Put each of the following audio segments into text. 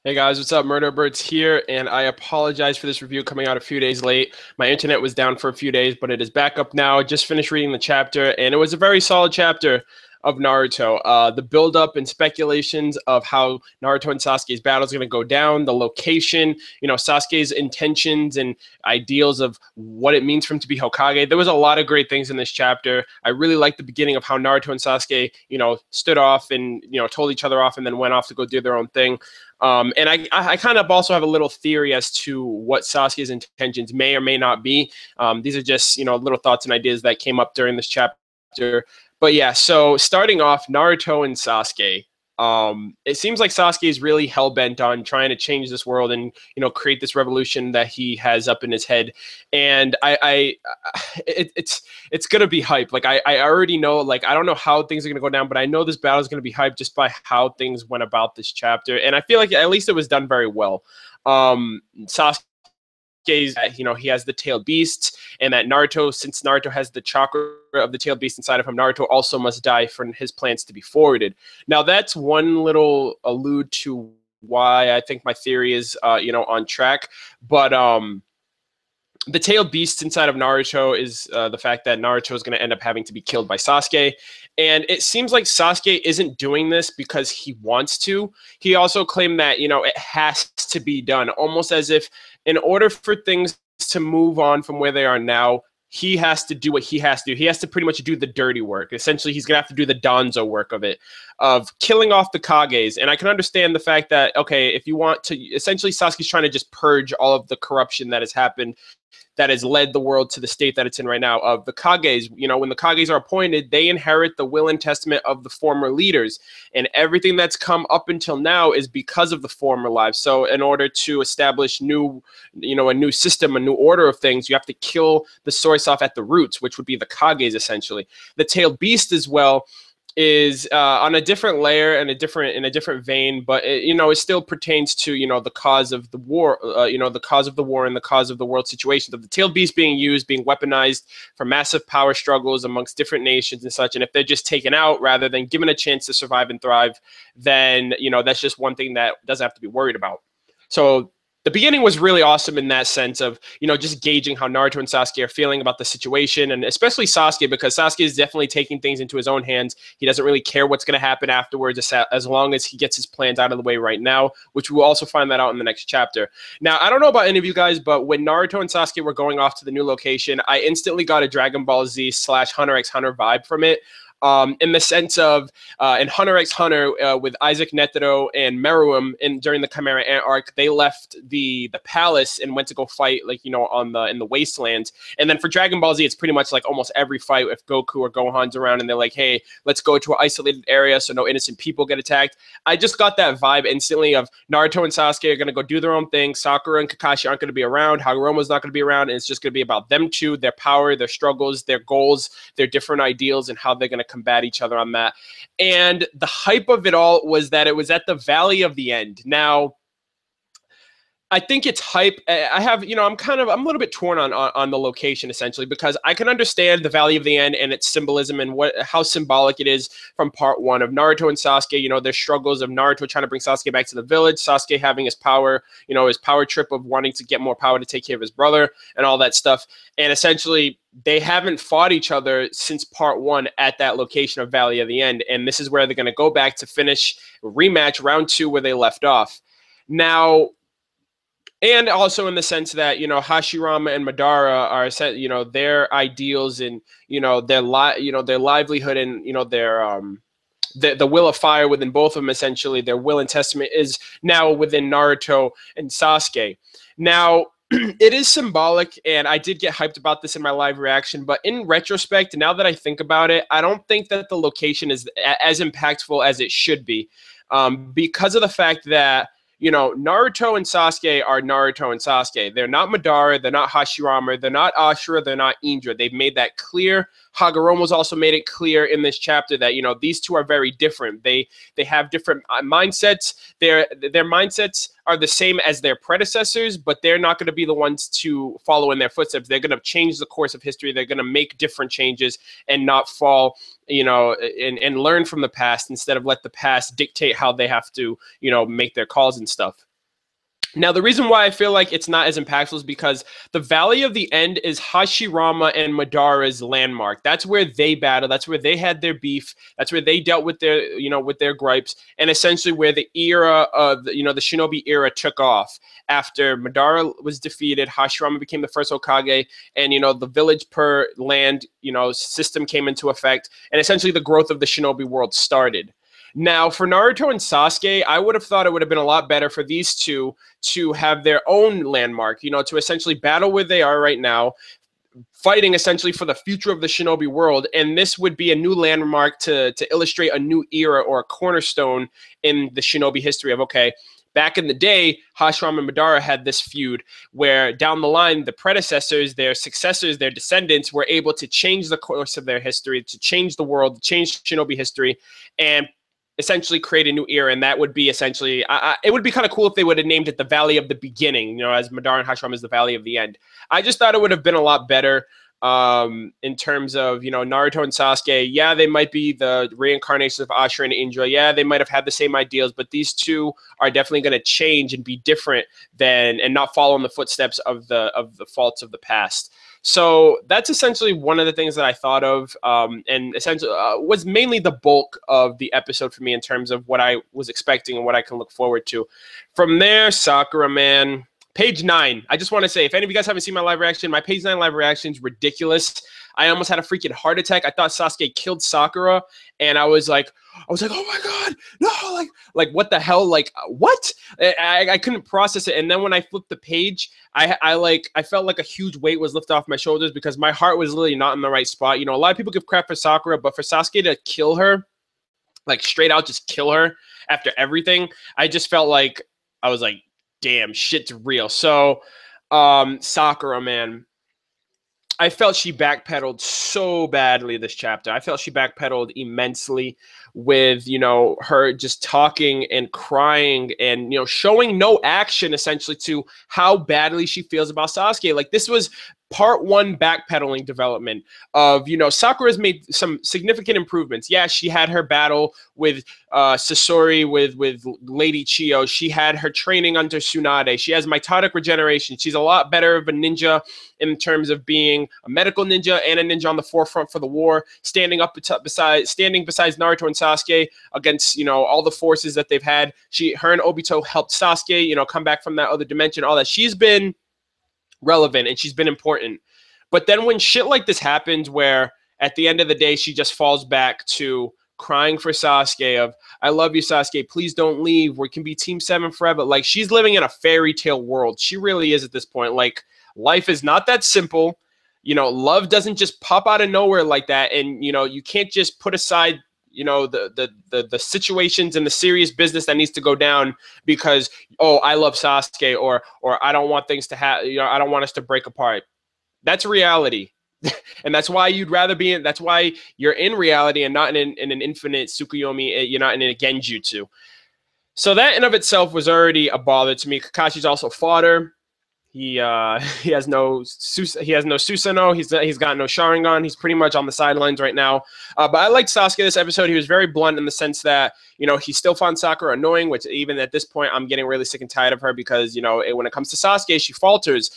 Hey guys, what's up? MurderofBirds here, and I apologize for this review coming out a few days late. My internet was down for a few days, but it is back up now. I just finished reading the chapter, and it was a very solid chapter of Naruto. The build-up and speculations of how Naruto and Sasuke's battle is going to go down, the location, Sasuke's intentions and ideals of what it means for him to be Hokage. There was a lot of great things in this chapter. I really liked the beginning of how Naruto and Sasuke, stood off and, told each other off and then went off to go do their own thing. And I kind of also have a little theory as to what Sasuke's intentions may or may not be. These are just, little thoughts and ideas that came up during this chapter. But yeah, so starting off, Naruto and Sasuke. It seems like Sasuke is really hell-bent on trying to change this world and, create this revolution that he has up in his head. And it's going to be hype. Like, I already know, like, I don't know how things are going to go down, but I know this battle is going to be hype just by how things went about this chapter. And I feel like at least it was done very well. Sasuke, he has the tailed beasts, and that Naruto, since Naruto has the chakra of the tailed beast inside of him, Naruto also must die for his plans to be forwarded. Now, that's one little allude to why I think my theory is, on track. But the tailed beast inside of Naruto is the fact that Naruto is going to end up having to be killed by Sasuke. And it seems like Sasuke isn't doing this because he wants to. He also claimed that, it has to be done, almost as if in order for things to move on from where they are now, he has to do what he has to do. He has to pretty much do the dirty work. Essentially, he's going to have to do the Danzo work of it, of killing off the Kages. And I can understand the fact that, okay, if you want to, essentially Sasuke's trying to just purge all of the corruption that has happened, that has led the world to the state that it's in right now, of the Kages. When the Kages are appointed, they inherit the will and testament of the former leaders. And everything that's come up until now is because of the former lives. So in order to establish a new system, a new order of things, you have to kill the source off at the roots, which would be the Kages, essentially. The tailed beast as well is on a different layer and in a different vein, but it still pertains to the cause of the war, the cause of the war and the cause of the world situations of the tailed beast being weaponized for massive power struggles amongst different nations and such. And if they're just taken out rather than given a chance to survive and thrive, then that's just one thing that doesn't have to be worried about. So the beginning was really awesome in that sense of, just gauging how Naruto and Sasuke are feeling about the situation, and especially Sasuke, because Sasuke is definitely taking things into his own hands. He doesn't really care what's going to happen afterwards as long as he gets his plans out of the way right now, which we'll also find that out in the next chapter. Now, I don't know about any of you guys, but when Naruto and Sasuke were going off to the new location, I instantly got a Dragon Ball Z / Hunter x Hunter vibe from it. In the sense of in Hunter x Hunter with Isaac Netero and Meruem during the Chimera Ant arc, they left the palace and went to go fight in the wastelands. And then for Dragon Ball Z, it's pretty much like almost every fight if Goku or Gohan's around and they're like, hey, let's go to an isolated area so no innocent people get attacked. I just got that vibe instantly of Naruto and Sasuke are going to go do their own thing. Sakura and Kakashi aren't going to be around. Hagoromo's not going to be around. And it's just going to be about them two, their power, their struggles, their goals, their different ideals, and how they're going to combat each other on that. And the hype of it all was that it was at the Valley of the End. Now, I think it's hype. I have, I'm a little bit torn on the location, essentially, because I can understand the Valley of the End and its symbolism and how symbolic it is from part one of Naruto and Sasuke, their struggles of Naruto trying to bring Sasuke back to the village, Sasuke having his power, his power trip of wanting to get more power to take care of his brother and all that stuff. And essentially, they haven't fought each other since part one at that location of Valley of the End. And this is where they're going to go back to finish rematch round two where they left off. Now, and also in the sense that, Hashirama and Madara are set, their ideals and, their livelihood and, the will of fire within both of them, essentially, their will and testament is now within Naruto and Sasuke. Now, it is symbolic, and I did get hyped about this in my live reaction, but in retrospect, now that I think about it, I don't think that the location is as impactful as it should be, because of the fact that, Naruto and Sasuke are Naruto and Sasuke. They're not Madara, they're not Hashirama, they're not Ashura, they're not Indra. They've made that clear. Hagoromo's also made it clear in this chapter that, these two are very different. They have different mindsets. Their mindsets are the same as their predecessors, but they're not going to be the ones to follow in their footsteps. They're going to change the course of history. They're going to make different changes and not fall, and learn from the past instead of let the past dictate how they have to, make their calls and stuff. Now, the reason why I feel like it's not as impactful is because the Valley of the End is Hashirama and Madara's landmark. That's where they battled. That's where they had their beef. That's where they dealt with their, with their gripes, and essentially where the era of, the Shinobi era took off. After Madara was defeated, Hashirama became the first Hokage, and, the village per land, system came into effect, and essentially the growth of the Shinobi world started. Now, for Naruto and Sasuke, I would have thought it would have been a lot better for these two to have their own landmark, to essentially battle where they are right now, fighting essentially for the future of the Shinobi world. And this would be a new landmark to illustrate a new era or a cornerstone in the Shinobi history of, okay, back in the day, Hashirama and Madara had this feud where down the line, the predecessors, their successors, their descendants were able to change the course of their history, to change the world, to change Shinobi history, and essentially create a new era. And that would be essentially, it would be kind of cool if they would have named it the Valley of the Beginning, as Madara and Hashirama is the Valley of the End. I just thought it would have been a lot better in terms of, Naruto and Sasuke. Yeah, they might be the reincarnations of Ashura and Indra. Yeah, they might have had the same ideals, but these two are definitely going to change and be different and not follow in the footsteps of the faults of the past. So that's essentially one of the things that I thought of, and essentially was mainly the bulk of the episode for me in terms of what I was expecting and what I can look forward to. From there, Sakura, man. Page 9. I just want to say, if any of you guys haven't seen my live reaction, my page 9 live reaction is ridiculous. I almost had a freaking heart attack. I thought Sasuke killed Sakura, and I was like, oh my god, no, like what the hell, like what? I couldn't process it. And then when I flipped the page, I felt like a huge weight was lifted off my shoulders because my heart was literally not in the right spot. A lot of people give crap for Sakura, but for Sasuke to kill her, like straight out just kill her after everything, I just felt like I was like, damn, shit's real. So Sakura, man, I felt she backpedaled so badly this chapter. I felt she backpedaled immensely with, her just talking and crying and, showing no action essentially to how badly she feels about Sasuke. Like, this was part 1 backpedaling development of, Sakura's made some significant improvements. Yeah, she had her battle with Sasori, with Lady Chiyo. She had her training under Tsunade. She has mitotic regeneration. She's a lot better of a ninja in terms of being a medical ninja and a ninja on the forefront for the war, standing besides Naruto and Sasuke against, all the forces that they've had. Her and Obito helped Sasuke, come back from that other dimension, all that. She's been relevant and she's been important. But then when shit like this happens, where at the end of the day she just falls back to crying for Sasuke of, I love you, Sasuke, please don't leave, we can be Team 7 forever. Like, she's living in a fairy tale world. She really is at this point. Like, life is not that simple. Love doesn't just pop out of nowhere like that. And you can't just put aside the situations and the serious business that needs to go down because, oh, I love Sasuke, or I don't want things to I don't want us to break apart. That's reality. And that's why you'd rather be in, that's why you're in reality and not in an infinite Tsukuyomi, you're not in a Genjutsu. So that in of itself was already a bother to me. Kakashi's also fodder. He has no Susanoo. He's got no Sharingan. He's pretty much on the sidelines right now. But I liked Sasuke this episode. He was very blunt in the sense that, he still found Sakura annoying, which even at this point, I'm getting really sick and tired of her because, when it comes to Sasuke, she falters.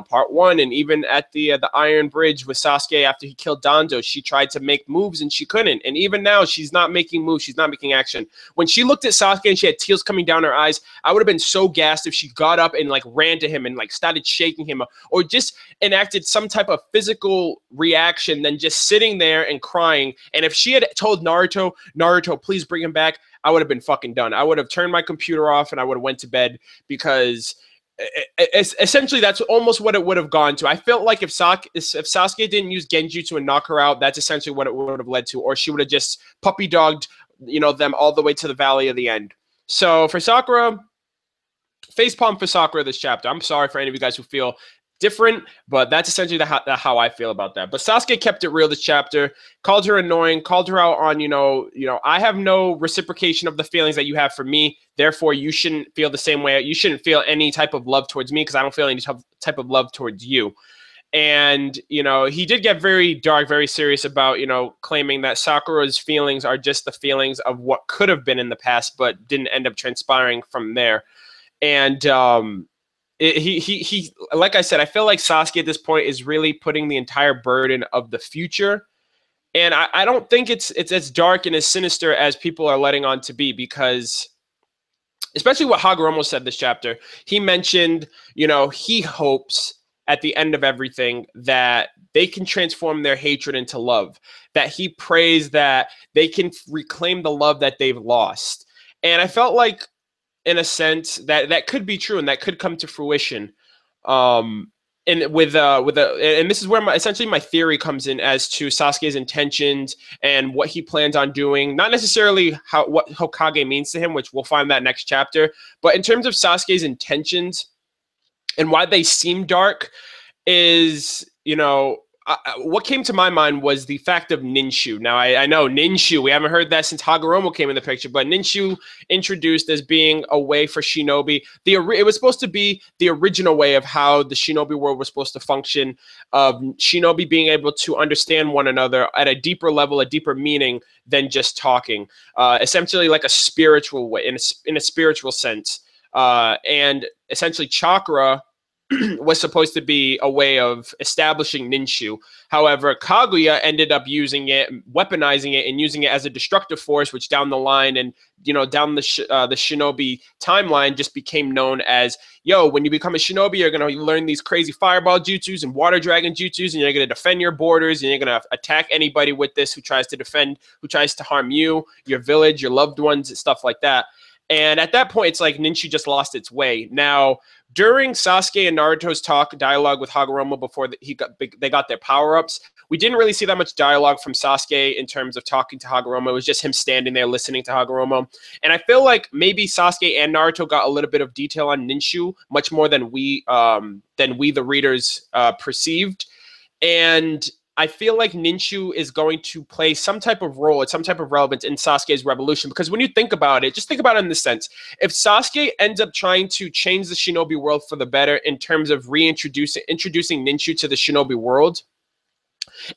Part 1, and even at the Iron Bridge with Sasuke after he killed Danzo, she tried to make moves and she couldn't. And even now, she's not making moves. She's not making action. When she looked at Sasuke and she had tears coming down her eyes, I would have been so gassed if she got up and ran to him and started shaking him or just enacted some type of physical reaction than just sitting there and crying. And if she had told Naruto, please bring him back, I would have been fucking done. I would have turned my computer off and I would have went to bed because essentially that's almost what it would have gone to. I felt like if Sasuke didn't use Genjutsu and knock her out, that's essentially what it would have led to, or she would have just puppy dogged them all the way to the Valley of the End. So for Sakura, facepalm for Sakura this chapter. I'm sorry for any of you guys who feel different, but that's essentially how I feel about that. But Sasuke kept it real this chapter, called her annoying, called her out on, I have no reciprocation of the feelings that you have for me. Therefore, you shouldn't feel the same way. You shouldn't feel any type of love towards me because I don't feel any type of love towards you. And, he did get very dark, very serious about, claiming that Sakura's feelings are just the feelings of what could have been in the past, but didn't end up transpiring from there. And he like I said, I feel like Sasuke at this point is really putting the entire burden of the future. And I don't think it's as dark and as sinister as people are letting on to be, because especially what Hagoromo said this chapter, he mentioned, he hopes at the end of everything that they can transform their hatred into love, that he prays that they can reclaim the love that they've lost. And I felt like, in a sense, that could be true and that could come to fruition. And and this is where essentially my theory comes in as to Sasuke's intentions and what he plans on doing. Not necessarily what Hokage means to him, which we'll find that next chapter, but in terms of Sasuke's intentions and why they seem dark is, what came to my mind was the fact of Ninshuu. Now, I know Ninshuu, we haven't heard that since Hagoromo came in the picture, but Ninshuu introduced as being a way for shinobi. It was supposed to be the original way of how the shinobi world was supposed to function, of shinobi being able to understand one another at a deeper level, a deeper meaning than just talking. Essentially like a spiritual way, in a spiritual sense. And essentially chakra was supposed to be a way of establishing Ninshuu. However, Kaguya ended up using it, weaponizing it, and using it as a destructive force, which down the line and down the shinobi timeline just became known as, when you become a shinobi, you're going to learn these crazy fireball jutsus and water dragon jutsus, and you're going to defend your borders, and you're going to attack anybody with this who tries to harm you, your village, your loved ones, stuff like that. And at that point, it's like Ninshuu just lost its way. Now, during Sasuke and Naruto's dialogue with Hagoromo before they got their power-ups, we didn't really see that much dialogue from Sasuke in terms of talking to Hagoromo. It was just him standing there listening to Hagoromo. And I feel like maybe Sasuke and Naruto got a little bit of detail on Ninshuu, much more than we the readers, perceived. And I feel like Ninshuu is going to play some type of role, some type of relevance in Sasuke's revolution. Because when you think about it, just think about it in this sense. If Sasuke ends up trying to change the shinobi world for the better in terms of introducing Ninshuu to the shinobi world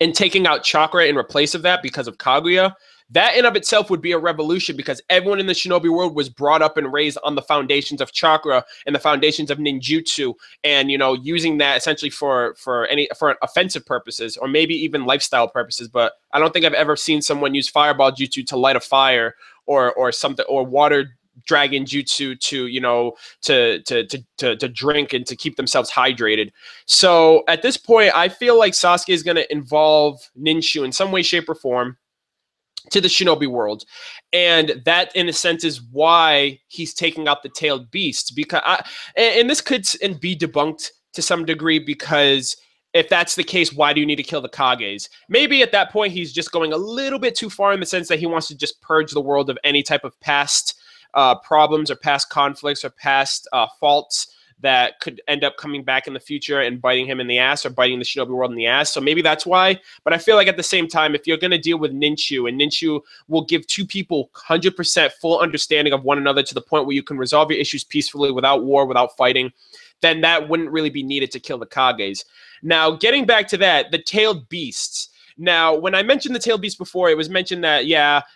and taking out chakra in replace of that because of Kaguya, that in of itself would be a revolution, because everyone in the shinobi world was brought up and raised on the foundations of chakra and the foundations of ninjutsu, and using that essentially for offensive purposes or maybe even lifestyle purposes. But I don't think I've ever seen someone use fireball jutsu to light a fire or something, or water dragon jutsu to drink and to keep themselves hydrated. So at this point, I feel like Sasuke is going to involve Ninshuu in some way, shape, or form to the shinobi world, and that in a sense is why he's taking out the tailed beast. Because and this could be debunked to some degree, because if that's the case, why do you need to kill the Kages? Maybe at that point he's just going a little bit too far in the sense that he wants to just purge the world of any type of past problems or past conflicts or past faults that could end up coming back in the future and biting him in the ass, or biting the shinobi world in the ass. So maybe that's why. But I feel like at the same time, if you're going to deal with Ninshuu, and Ninshuu will give two people 100% full understanding of one another to the point where you can resolve your issues peacefully without war, without fighting, then that wouldn't really be needed to kill the Kages. Now, getting back to that, the tailed beasts. Now, when I mentioned the tailed beasts before, it was mentioned that,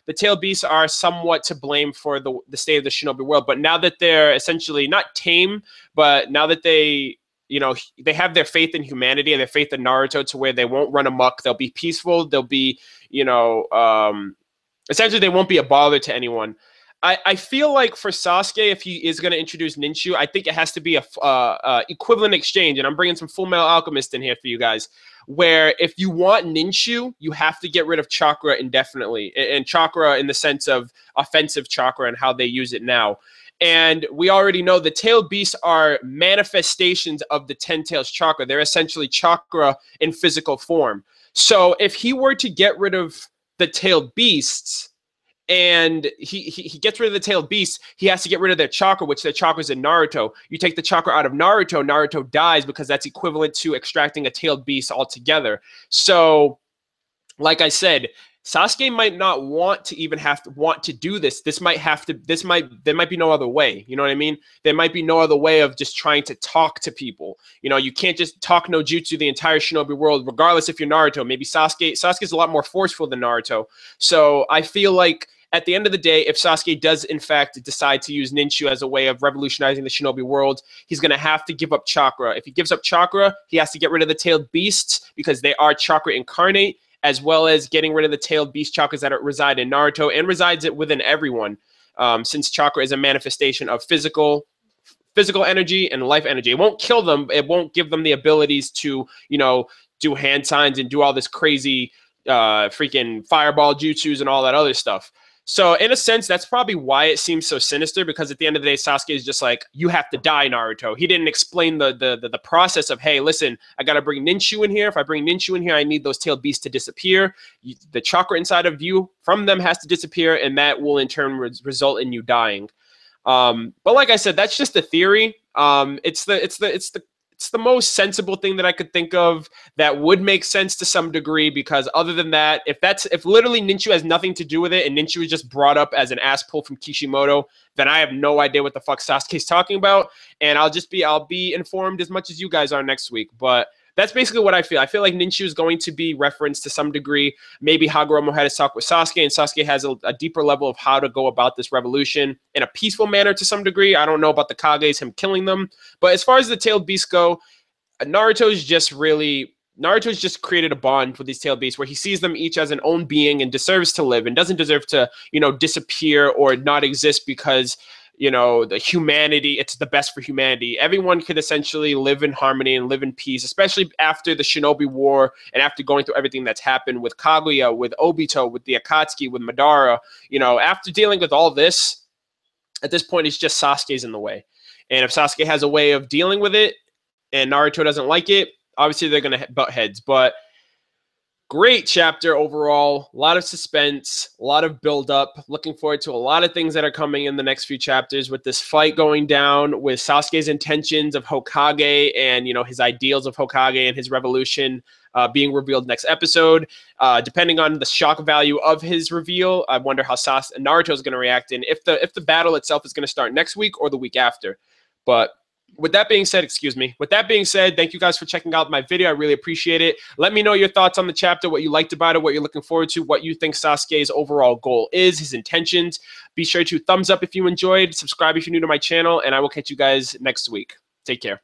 the tailed beasts are somewhat to blame for the state of the shinobi world. But now that they're essentially not tame, but now that they have their faith in humanity and their faith in Naruto to where they won't run amok, they'll be peaceful, they'll be, essentially they won't be a bother to anyone. I feel like for Sasuke, if he is going to introduce Ninshuu, I think it has to be a equivalent exchange. And I'm bringing some Full Metal Alchemist in here for you guys, where if you want Ninshuu, you have to get rid of chakra indefinitely. And chakra in the sense of offensive chakra and how they use it now. And we already know the tailed beasts are manifestations of the 10 tails chakra. They're essentially chakra in physical form. So if he were to get rid of the tailed beasts, and he gets rid of the tailed beasts, he has to get rid of their chakra, which their chakra is in Naruto. You take the chakra out of Naruto, Naruto dies, because that's equivalent to extracting a tailed beast altogether. So, like I said, Sasuke might not want to even want to do this. There might be no other way. You know what I mean? There might be no other way of just trying to talk to people. You can't just talk no jutsu the entire shinobi world, regardless if you're Naruto. Maybe Sasuke's a lot more forceful than Naruto. So I feel like at the end of the day, if Sasuke does in fact decide to use Ninshuu as a way of revolutionizing the shinobi world, he's going to have to give up chakra. If he gives up chakra, he has to get rid of the tailed beasts because they are chakra incarnate, as well as getting rid of the tailed beast chakras that reside in Naruto and resides it within everyone, since chakra is a manifestation of physical energy and life energy. It won't kill them. It won't give them the abilities to, do hand signs and do all this crazy freaking fireball jutsus and all that other stuff. So in a sense, that's probably why it seems so sinister, because at the end of the day, Sasuke is just like, you have to die, Naruto. He didn't explain the process of, hey, listen, I got to bring Ninshuu in here. If I bring Ninshuu in here, I need those tailed beasts to disappear. The chakra inside of you from them has to disappear, and that will in turn result in you dying. But like I said, that's just a theory. It's the most sensible thing that I could think of that would make sense to some degree, because other than that, if literally Ninshuu has nothing to do with it and Ninshuu is just brought up as an ass pull from Kishimoto, then I have no idea what the fuck Sasuke's talking about, and I'll be informed as much as you guys are next week. But that's basically what I feel. I feel like Ninshuu is going to be referenced to some degree. Maybe Hagoromo had a talk with Sasuke, and Sasuke has a deeper level of how to go about this revolution in a peaceful manner to some degree. I don't know about the Kages, him killing them. But as far as the tailed beasts go, Naruto's just created a bond with these tailed beasts where he sees them each as an own being and deserves to live and doesn't deserve to, disappear or not exist because the humanity, it's the best for humanity. Everyone could essentially live in harmony and live in peace, especially after the Shinobi War and after going through everything that's happened with Kaguya, with Obito, with the Akatsuki, with Madara. After dealing with all this, at this point, it's just Sasuke's in the way. And if Sasuke has a way of dealing with it and Naruto doesn't like it, obviously they're going to butt heads. But great chapter overall. A lot of suspense, a lot of build-up. Looking forward to a lot of things that are coming in the next few chapters with this fight going down, with Sasuke's intentions of Hokage and, his ideals of Hokage and his revolution being revealed next episode. Depending on the shock value of his reveal, I wonder how Naruto is going to react and if the battle itself is going to start next week or the week after. But with that being said, thank you guys for checking out my video. I really appreciate it. Let me know your thoughts on the chapter, what you liked about it, what you're looking forward to, what you think Sasuke's overall goal is, his intentions. Be sure to thumbs up if you enjoyed, subscribe if you're new to my channel, and I will catch you guys next week. Take care.